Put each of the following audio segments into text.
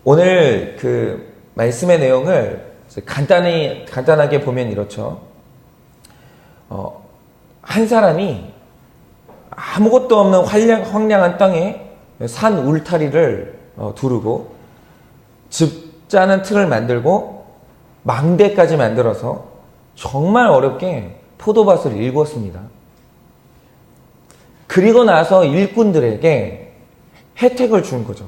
오늘 그 말씀의 내용을 간단하게 보면 이렇죠. 한 사람이 아무것도 없는 황량한 땅에 산 울타리를 두르고 즙자는 틀을 만들고 망대까지 만들어서 정말 어렵게 포도밭을 일궜습니다. 그리고 나서 일꾼들에게 혜택을 준 거죠.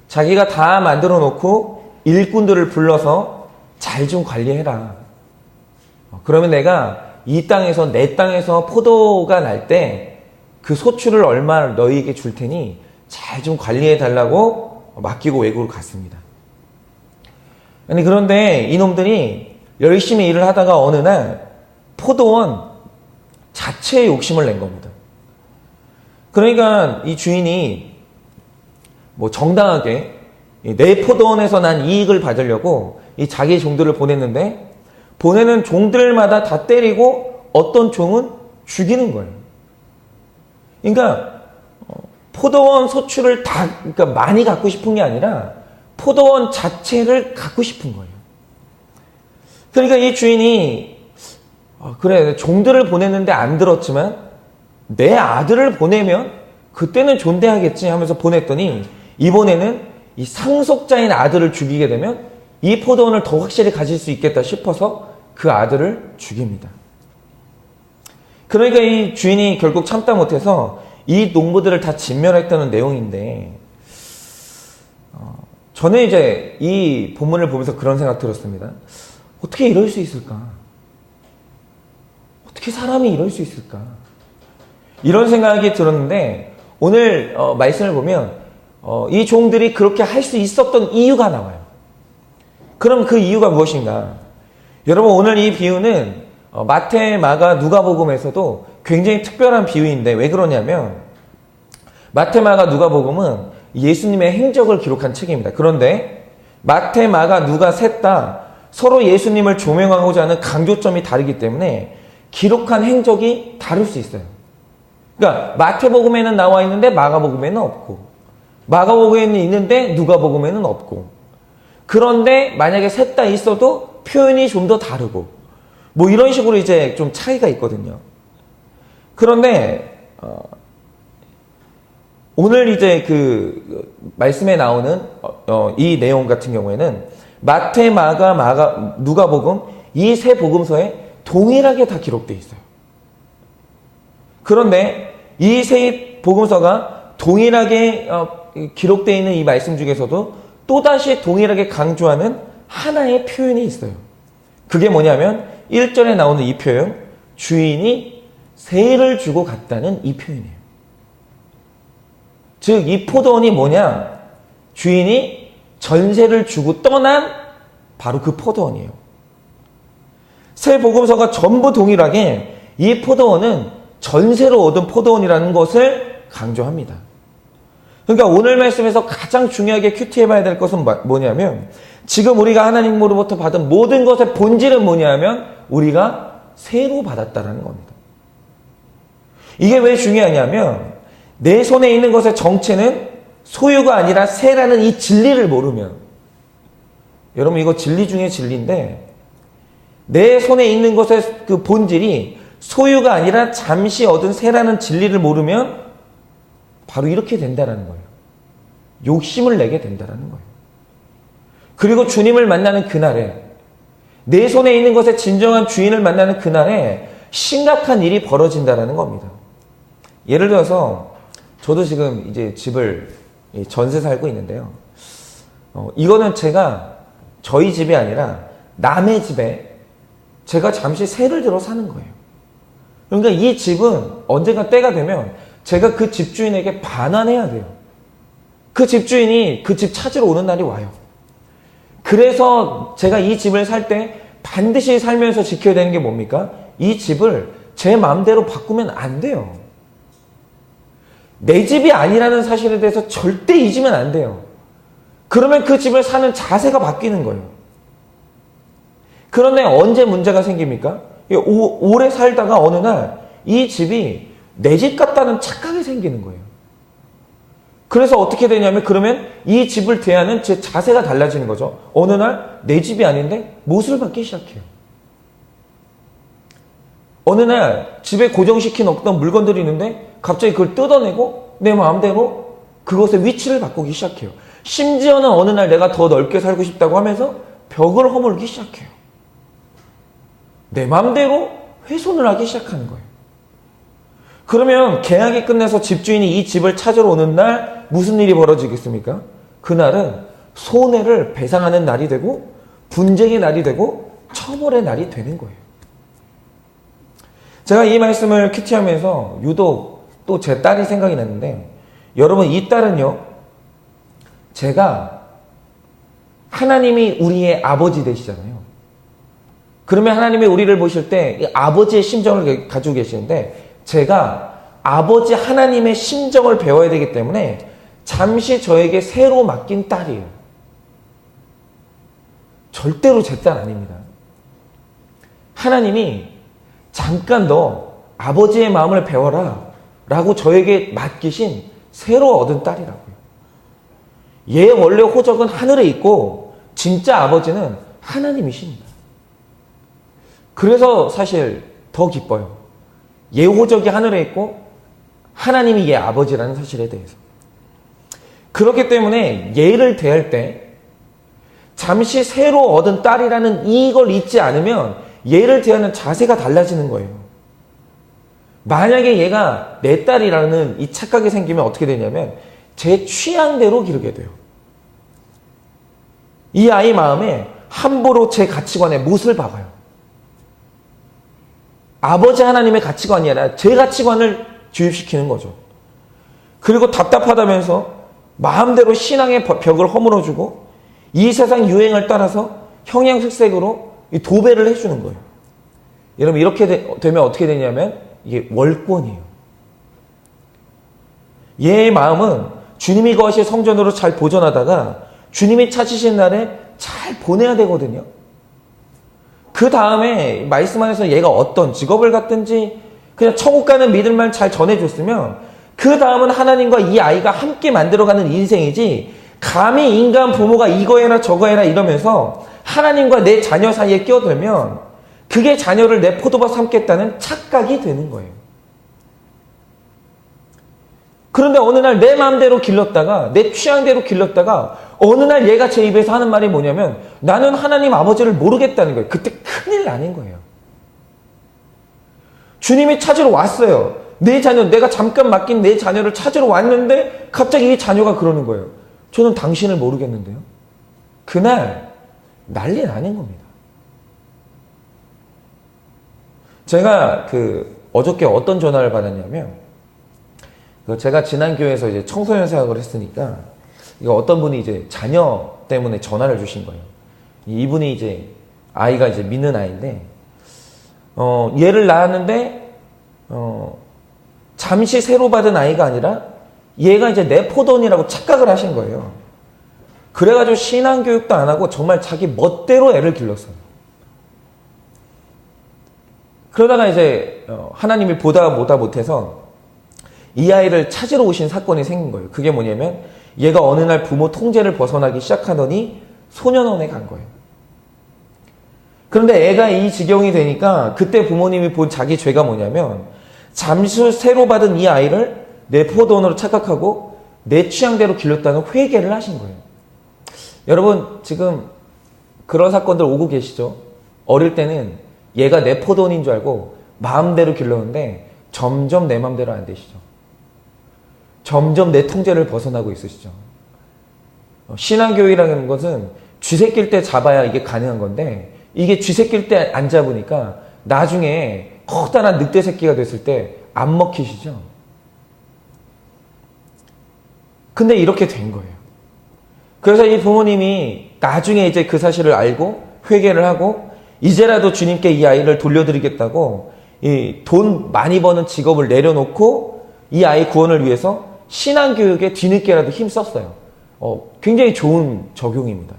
자기가 다 만들어 놓고 일꾼들을 불러서 잘 좀 관리해라. 그러면 내가 이 땅에서, 내 땅에서 포도가 날 때 그 소출을 얼마 너희에게 줄 테니 잘 좀 관리해 달라고 맡기고 외국을 갔습니다. 아니, 그런데 이놈들이 열심히 일을 하다가 어느 날 포도원 자체에 욕심을 낸 겁니다. 그러니까 이 주인이 뭐 정당하게 내 포도원에서 난 이익을 받으려고 이 자기 종들을 보냈는데, 보내는 종들마다 다 때리고 어떤 종은 죽이는 거예요. 그러니까 포도원 소출을 그러니까 많이 갖고 싶은 게 아니라 포도원 자체를 갖고 싶은 거예요. 그러니까 이 주인이 그래, 종들을 보냈는데 안 들었지만 내 아들을 보내면 그때는 존대하겠지 하면서 보냈더니, 이번에는 이 상속자인 아들을 죽이게 되면 이 포도원을 더 확실히 가질 수 있겠다 싶어서 그 아들을 죽입니다. 그러니까 이 주인이 결국 참다 못해서 이 농부들을 다 진멸했다는 내용인데, 저는 이제 이 본문을 보면서 그런 생각 들었습니다. 어떻게 이럴 수 있을까? 어떻게 사람이 이럴 수 있을까? 이런 생각이 들었는데, 오늘 말씀을 보면 이 종들이 그렇게 할 수 있었던 이유가 나와요. 그럼 그 이유가 무엇인가? 여러분, 오늘 이 비유는 마태, 마가, 누가복음에서도 굉장히 특별한 비유인데, 왜 그러냐면 마태, 마가, 누가복음은 예수님의 행적을 기록한 책입니다. 그런데 마태, 마가, 누가 셋 다 서로 예수님을 조명하고자 하는 강조점이 다르기 때문에 기록한 행적이 다를 수 있어요. 그러니까 마태복음에는 나와 있는데 마가복음에는 없고, 마가복음에는 있는데 누가복음에는 없고, 그런데 만약에 셋 다 있어도 표현이 좀 더 다르고, 뭐 이런 식으로 이제 좀 차이가 있거든요. 그런데 오늘 이제 그 말씀에 나오는 이 내용 같은 경우에는 마태, 마가, 누가복음 이 세 복음서에 동일하게 다 기록되어 있어요. 그런데 이 세 복음서가 동일하게 기록되어 있는 이 말씀 중에서도 또다시 동일하게 강조하는 하나의 표현이 있어요. 그게 뭐냐면 1절에 나오는 이 표현, 주인이 세를 주고 갔다는 이 표현이에요. 즉, 이 포도원이 뭐냐? 주인이 전세를 주고 떠난 바로 그 포도원이에요. 세 복음서가 전부 동일하게 이 포도원은 전세로 얻은 포도원이라는 것을 강조합니다. 그러니까 오늘 말씀에서 가장 중요하게 큐티해봐야 될 것은 뭐냐면, 지금 우리가 하나님으로부터 받은 모든 것의 본질은 뭐냐면 우리가 세로 받았다라는 겁니다. 이게 왜 중요하냐면, 내 손에 있는 것의 정체는 소유가 아니라 세라는 이 진리를 모르면, 여러분 이거 진리 중에 진리인데, 내 손에 있는 것의 그 본질이 소유가 아니라 잠시 얻은 세라는 진리를 모르면 바로 이렇게 된다는 거예요. 욕심을 내게 된다는 거예요. 그리고 주님을 만나는 그날에, 내 손에 있는 것의 진정한 주인을 만나는 그날에 심각한 일이 벌어진다는 겁니다. 예를 들어서 저도 지금 이제 집을 전세 살고 있는데요. 이거는 제가 저희 집이 아니라 남의 집에 제가 잠시 세를 들어 사는 거예요. 그러니까 이 집은 언젠가 때가 되면 제가 그 집주인에게 반환해야 돼요. 그 집주인이 그 집 찾으러 오는 날이 와요. 그래서 제가 이 집을 살 때 반드시 살면서 지켜야 되는 게 뭡니까? 이 집을 제 마음대로 바꾸면 안 돼요. 내 집이 아니라는 사실에 대해서 절대 잊으면 안 돼요. 그러면 그 집을 사는 자세가 바뀌는 거예요. 그런데 언제 문제가 생깁니까? 오래 살다가 어느 날 이 집이 내 집 같다는 착각이 생기는 거예요. 그래서 어떻게 되냐면 그러면 이 집을 대하는 제 자세가 달라지는 거죠. 어느 날 내 집이 아닌데 못을 받기 시작해요. 어느 날 집에 고정시켜 놓던 물건들이 있는데 갑자기 그걸 뜯어내고 내 마음대로 그것의 위치를 바꾸기 시작해요. 심지어는 어느 날 내가 더 넓게 살고 싶다고 하면서 벽을 허물기 시작해요. 내 마음대로 훼손을 하기 시작하는 거예요. 그러면 계약이 끝나서 집주인이 이 집을 찾으러 오는 날 무슨 일이 벌어지겠습니까? 그날은 손해를 배상하는 날이 되고 분쟁의 날이 되고 처벌의 날이 되는 거예요. 제가 이 말씀을 큐티하면서 유독 또 제 딸이 생각이 났는데, 여러분 이 딸은요, 제가 하나님이 우리의 아버지 되시잖아요. 그러면 하나님이 우리를 보실 때 이 아버지의 심정을 가지고 계시는데, 제가 아버지 하나님의 심정을 배워야 되기 때문에 잠시 저에게 새로 맡긴 딸이에요. 절대로 제 딸 아닙니다. 하나님이 잠깐 너 아버지의 마음을 배워라 라고 저에게 맡기신 새로 얻은 딸이라고요. 얘 원래 호적은 하늘에 있고 진짜 아버지는 하나님이십니다. 그래서 사실 더 기뻐요. 얘 호적이 하늘에 있고 하나님이 얘 아버지라는 사실에 대해서. 그렇기 때문에 얘를 대할 때 잠시 새로 얻은 딸이라는 이걸 잊지 않으면 얘를 대하는 자세가 달라지는 거예요. 만약에 얘가 내 딸이라는 이 착각이 생기면 어떻게 되냐면 제 취향대로 기르게 돼요. 이 아이 마음에 함부로 제 가치관에 못을 박아요. 아버지 하나님의 가치관이 아니라 제 가치관을 주입시키는 거죠. 그리고 답답하다면서 마음대로 신앙의 벽을 허물어주고 이 세상 유행을 따라서 형형색색으로 도배를 해주는 거예요. 여러분 이렇게 되면 어떻게 되냐면 이게 월권이에요. 얘의 마음은 주님이 거하실 성전으로 잘 보존하다가 주님이 찾으신 날에 잘 보내야 되거든요. 그 다음에 말씀 안에서 얘가 어떤 직업을 갖든지 그냥 천국 가는 믿음만 잘 전해줬으면 그 다음은 하나님과 이 아이가 함께 만들어가는 인생이지, 감히 인간 부모가 이거 해라 저거 해라 이러면서 하나님과 내 자녀 사이에 끼어들면 그게 자녀를 내 포도밭 삼겠다는 착각이 되는 거예요. 그런데 어느 날 내 마음대로 길렀다가 내 취향대로 길렀다가 어느 날 얘가 제 입에서 하는 말이 뭐냐면 나는 하나님 아버지를 모르겠다는 거예요. 그때 큰일 나는 거예요. 주님이 찾으러 왔어요. 내 자녀, 내가 잠깐 맡긴 내 자녀를 찾으러 왔는데 갑자기 이 자녀가 그러는 거예요. 저는 당신을 모르겠는데요. 그날 난리 나는 겁니다. 제가 어저께 어떤 전화를 받았냐면, 제가 지난 교회에서 이제 청소년 사역을 했으니까, 이거 어떤 분이 이제 자녀 때문에 전화를 주신 거예요. 이분이 이제 아이가 이제 믿는 아이인데, 얘를 낳았는데, 잠시 새로 받은 아이가 아니라 얘가 이제 내 포돈이라고 착각을 하신 거예요. 그래가지고 신앙교육도 안 하고 정말 자기 멋대로 애를 길렀어요. 그러다가 이제 하나님이 보다 못해서 이 아이를 찾으러 오신 사건이 생긴 거예요. 그게 뭐냐면 얘가 어느 날 부모 통제를 벗어나기 시작하더니 소년원에 간 거예요. 그런데 애가 이 지경이 되니까 그때 부모님이 본 자기 죄가 뭐냐면 잠시 새로 받은 이 아이를 내 포도원으로 착각하고 내 취향대로 길렀다는 회개를 하신 거예요. 여러분 지금 그런 사건들 오고 계시죠? 어릴 때는 얘가 내 포도원인 줄 알고 마음대로 길렀는데 점점 내 마음대로 안 되시죠? 점점 내 통제를 벗어나고 있으시죠? 신앙교육이라는 것은 쥐새낄 때 잡아야 이게 가능한 건데 이게 쥐새낄 때 안 잡으니까 나중에 커다란 늑대 새끼가 됐을 때 안 먹히시죠? 근데 이렇게 된 거예요. 그래서 이 부모님이 나중에 이제 그 사실을 알고 회개를 하고 이제라도 주님께 이 아이를 돌려드리겠다고 이 돈 많이 버는 직업을 내려놓고 이 아이 구원을 위해서 신앙교육에 뒤늦게라도 힘썼어요. 굉장히 좋은 적용입니다.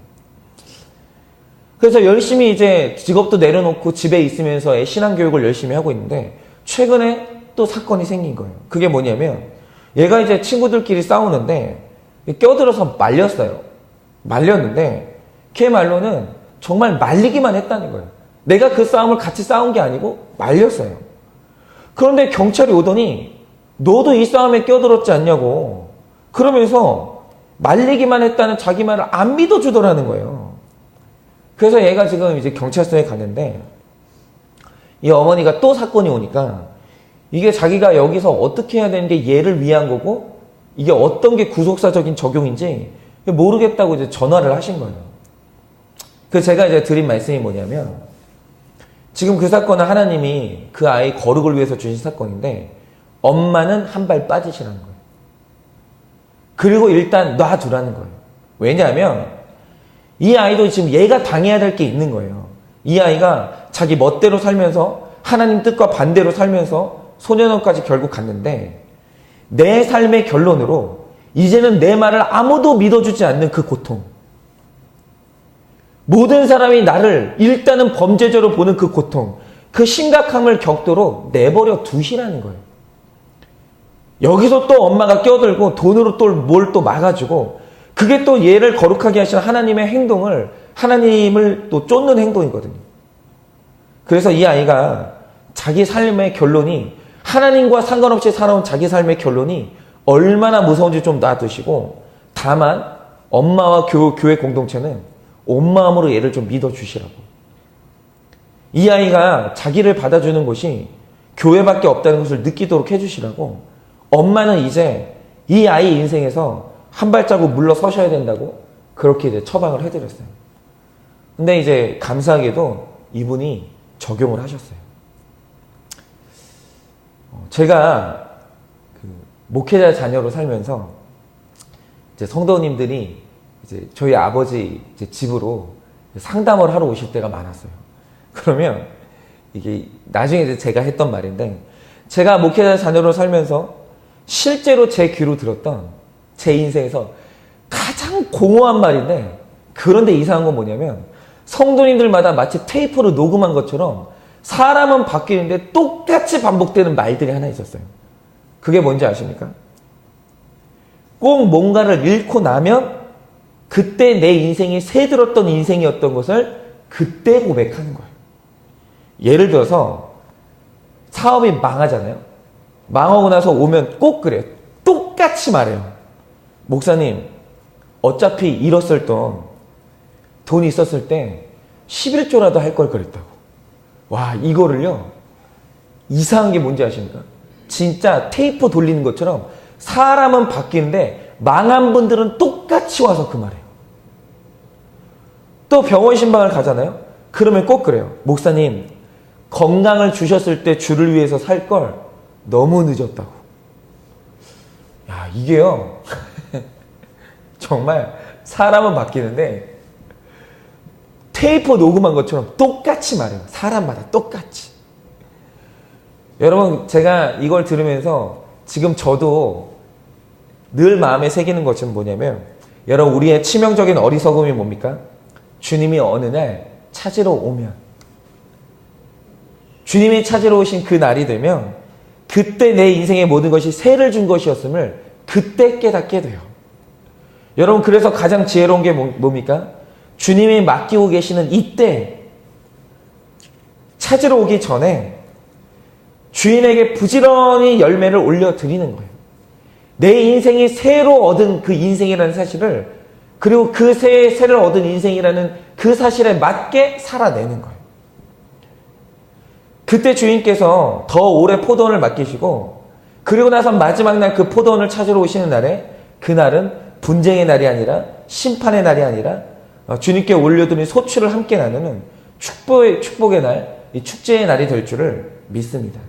그래서 열심히 이제 직업도 내려놓고 집에 있으면서 신앙교육을 열심히 하고 있는데 최근에 또 사건이 생긴 거예요. 그게 뭐냐면 얘가 이제 친구들끼리 싸우는데 껴들어서 말렸어요. 말렸는데 걔 말로는 정말 말리기만 했다는 거예요. 내가 그 싸움을 같이 싸운 게 아니고 말렸어요. 그런데 경찰이 오더니 너도 이 싸움에 껴들었지 않냐고 그러면서 말리기만 했다는 자기 말을 안 믿어주더라는 거예요. 그래서 얘가 지금 이제 경찰서에 갔는데 이 어머니가 또 사건이 오니까 이게 자기가 여기서 어떻게 해야 되는 게 얘를 위한 거고 이게 어떤 게 구속사적인 적용인지 모르겠다고 이제 전화를 하신 거예요. 그래서 제가 이제 드린 말씀이 뭐냐면 지금 그 사건은 하나님이 그 아이 거룩을 위해서 주신 사건인데 엄마는 한 발 빠지시라는 거예요. 그리고 일단 놔두라는 거예요. 왜냐하면 이 아이도 지금 얘가 당해야 될 게 있는 거예요. 이 아이가 자기 멋대로 살면서 하나님 뜻과 반대로 살면서 소년원까지 결국 갔는데 내 삶의 결론으로 이제는 내 말을 아무도 믿어주지 않는 그 고통, 모든 사람이 나를 일단은 범죄자로 보는 그 고통, 그 심각함을 겪도록 내버려 두시라는 거예요. 여기서 또 엄마가 껴들고 돈으로 또 뭘 또 막아주고 그게 또 얘를 거룩하게 하시는 하나님의 행동을 하나님을 또 쫓는 행동이거든요. 그래서 이 아이가 자기 삶의 결론이 하나님과 상관없이 살아온 자기 삶의 결론이 얼마나 무서운지 좀 놔두시고 다만 엄마와 교회 공동체는 온 마음으로 얘를 좀 믿어주시라고. 이 아이가 자기를 받아주는 곳이 교회밖에 없다는 것을 느끼도록 해주시라고 엄마는 이제 이 아이 인생에서 한 발자국 물러서셔야 된다고 그렇게 이제 처방을 해드렸어요. 근데 이제 감사하게도 이분이 적용을 하셨어요. 제가 그 목회자 자녀로 살면서 이제 성도님들이 이제 저희 아버지 이제 집으로 상담을 하러 오실 때가 많았어요. 그러면 이게 나중에 이제 제가 했던 말인데 제가 목회자 자녀로 살면서 실제로 제 귀로 들었던 제 인생에서 가장 공허한 말인데 그런데 이상한 건 뭐냐면 성도님들마다 마치 테이프로 녹음한 것처럼 사람은 바뀌는데 똑같이 반복되는 말들이 하나 있었어요. 그게 뭔지 아십니까? 꼭 뭔가를 잃고 나면 그때 내 인생이 새들었던 인생이었던 것을 그때 고백하는 거예요. 예를 들어서 사업이 망하잖아요. 망하고 나서 오면 꼭 그래요. 똑같이 말해요. 목사님, 어차피 잃었을 돈 있었을 때 11조라도 할 걸 그랬다고. 와, 이거를요. 이상한 게 뭔지 아십니까? 진짜 테이프 돌리는 것처럼 사람은 바뀌는데 망한 분들은 똑같이 와서 그 말해요. 또 병원 신방을 가잖아요. 그러면 꼭 그래요. 목사님, 건강을 주셨을 때 주를 위해서 살 걸 너무 늦었다고. 야, 이게요. 정말 사람은 바뀌는데 테이프 녹음한 것처럼 똑같이 말해요. 사람마다 똑같이. 여러분, 제가 이걸 들으면서 지금 저도 늘 마음에 새기는 것은 뭐냐면 여러분, 우리의 치명적인 어리석음이 뭡니까? 주님이 어느 날 찾으러 오면 주님이 찾으러 오신 그 날이 되면 그때 내 인생의 모든 것이 세를 준 것이었음을 그때 깨닫게 돼요. 여러분, 그래서 가장 지혜로운 게 뭡니까? 주님이 맡기고 계시는 이때 찾으러 오기 전에 주인에게 부지런히 열매를 올려드리는 거예요. 내 인생이 새로 얻은 그 인생이라는 사실을, 그리고 그 새를 얻은 인생이라는 그 사실에 맞게 살아내는 거예요. 그때 주인께서 더 오래 포도원을 맡기시고 그리고 나서 마지막 날 그 포도원을 찾으러 오시는 날에, 그날은 분쟁의 날이 아니라 심판의 날이 아니라 주님께 올려드린 소출을 함께 나누는 축복의 날, 이 축제의 날이 될 줄을 믿습니다.